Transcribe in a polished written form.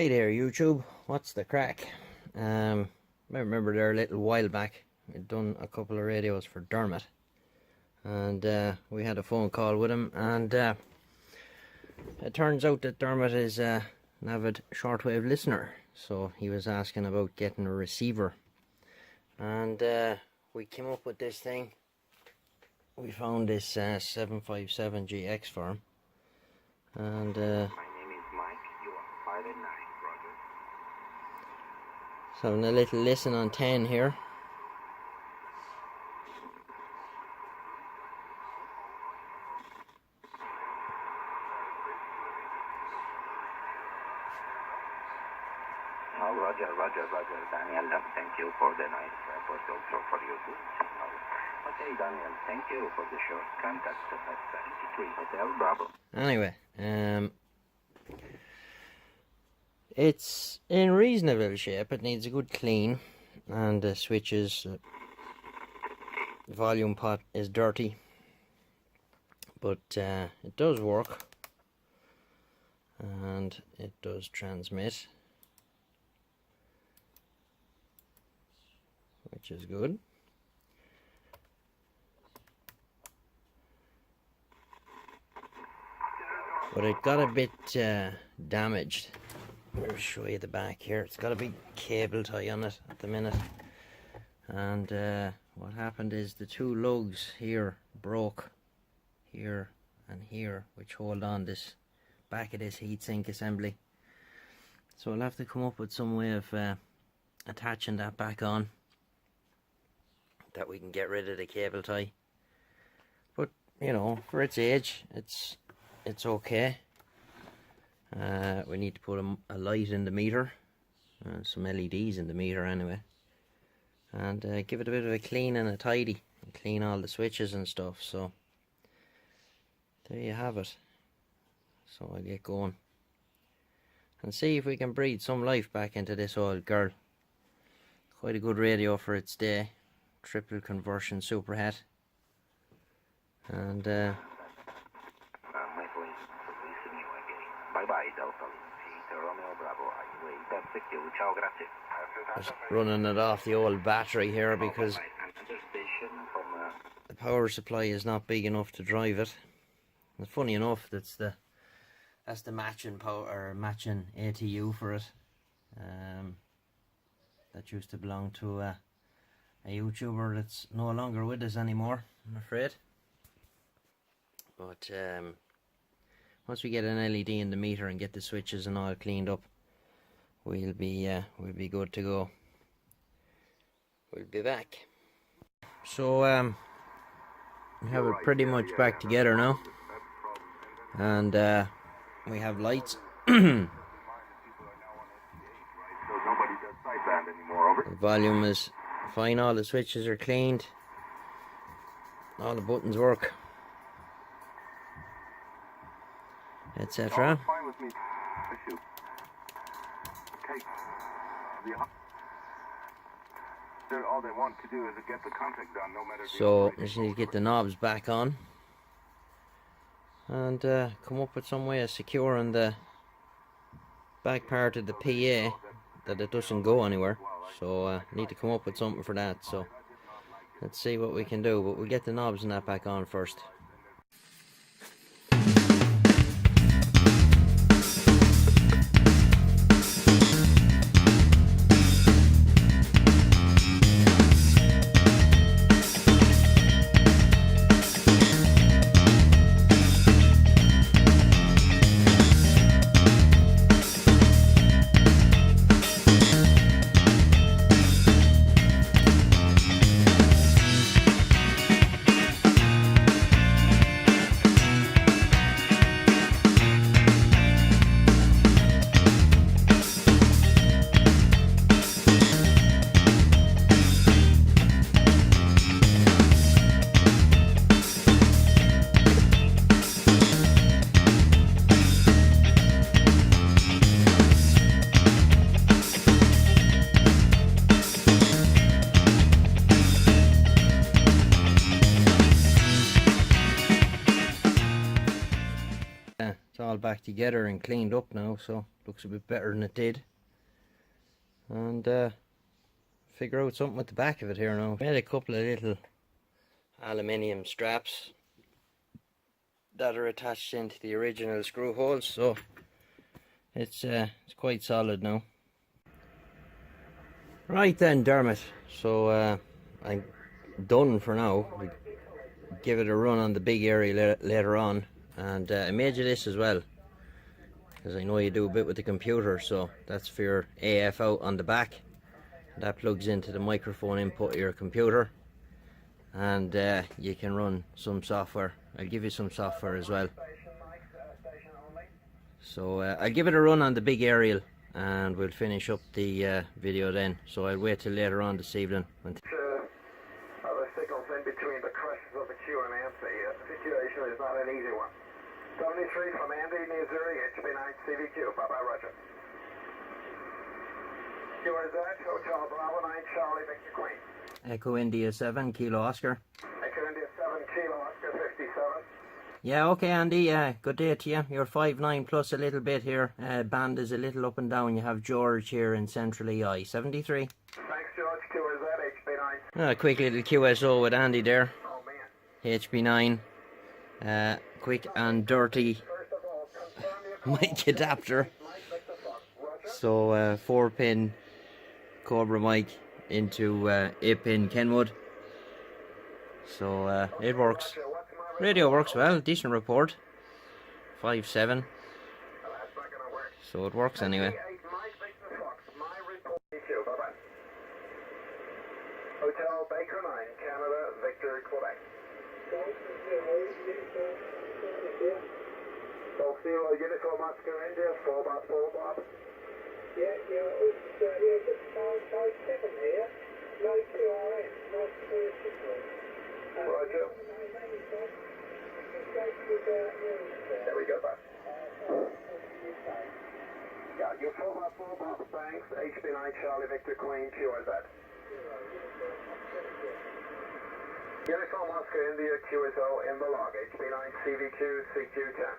Hey there YouTube, what's the crack? I remember there a little while back we'd done a couple of radios for Dermot, and we had a phone call with him, and it turns out that Dermot is an avid shortwave listener, so he was asking about getting a receiver, and we came up with this thing. We found this 757 GX for him, and My name is Mike, you are 5 and 9, Roger. so having a little listen on 10 here. Oh, Roger, Daniel, thank you for the nice post also for you too. Okay, Daniel, thank you for the short contact at 73 Hotel Bravo. Anyway, it's in reasonable shape. It needs a good clean, and the switches, volume pot is dirty, but it does work, and it does transmit, which is good. But it got a bit damaged. I'll show you the back here. It's got a big cable tie on it at the minute, and what happened is the two lugs here broke, here and here, which hold on this back of this heatsink assembly. So I'll have to come up with some way of attaching that back on, that we can get rid of the cable tie. But you know, for its age, it's okay. We need to put a light in the meter, some LEDs in the meter anyway, and give it a bit of a clean and a tidy, and clean all the switches and stuff. So there you have it. So I'll get going and see if we can breathe some life back into this old girl. Quite a good radio for its day, triple conversion superhet, and Bye-bye, Delta Peter Romeo Bravo Highway, perfect you, ciao, grazie. just running it off the old battery here because the power supply is not big enough to drive it. And funny enough, that's the matching power, or matching ATU for it. That used to belong to a YouTuber that's no longer with us anymore, I'm afraid. But once we get an LED in the meter and get the switches and all cleaned up, we'll be good to go. We'll be back. So we have it pretty much back together now, and we have lights. The volume is fine, all the switches are cleaned, all the buttons work, etc. All they want to do is get the contract done, no matter. So we just need to get the knobs back on and come up with some way of securing the back part of the PA that it doesn't go anywhere. So need to come up with something for that. So let's see what we can do, but we'll get the knobs and that back on first. back together and cleaned up now, so looks a bit better than it did. And figure out something with the back of it here now. Made a couple of little aluminium straps that are attached into the original screw holes, so it's quite solid now. Right then, Dermot, so I'm done for now. We'll give it a run on the big area later on, and I made you this as well because I know you do a bit with the computer, so that's for your AF out on the back. That plugs into the microphone input of your computer, and you can run some software. I'll give you some software as well. So I'll give it a run on the big aerial and we'll finish up the video then. So I'll wait till later on this evening. Other signals in between the crushes of the Q and Nancy. The situation is not an easy one. 73 from Andy, Missouri, HB9 CVQ. Bye-bye, Roger. QRZ, Hotel Bravo 9, Charlie, Victor Queen. Echo India 7, Kilo Oscar. Echo India 7, Kilo Oscar 57. Yeah, okay Andy, good day to you. You're 5'9" plus a little bit here. Band is a little up and down. You have George here in Central EI, 73. Thanks, George. QRZ, HB9. A quick little QSO with Andy there. Oh, man. HB9. Quick and dirty mic adapter. So 4-pin Cobra mic into 8-pin Kenwood. So it works. Radio works well, decent report. 5.7. So it works anyway. Hotel Baker 9, Canada, Victor, Quebec. Golf Zero, Uniform Oscar, India, 4 Bob, 4 Bob. Yeah, just 557 here. No QRN, no clear signal. Roger. There we go, bud. Yeah, you're 4 Bob, 4 Bob, thanks. HB9, Charlie, Victor, Queen, QRZ. Uniform Oscar, India, QSO in the log. HB9, CVQ, CQ10.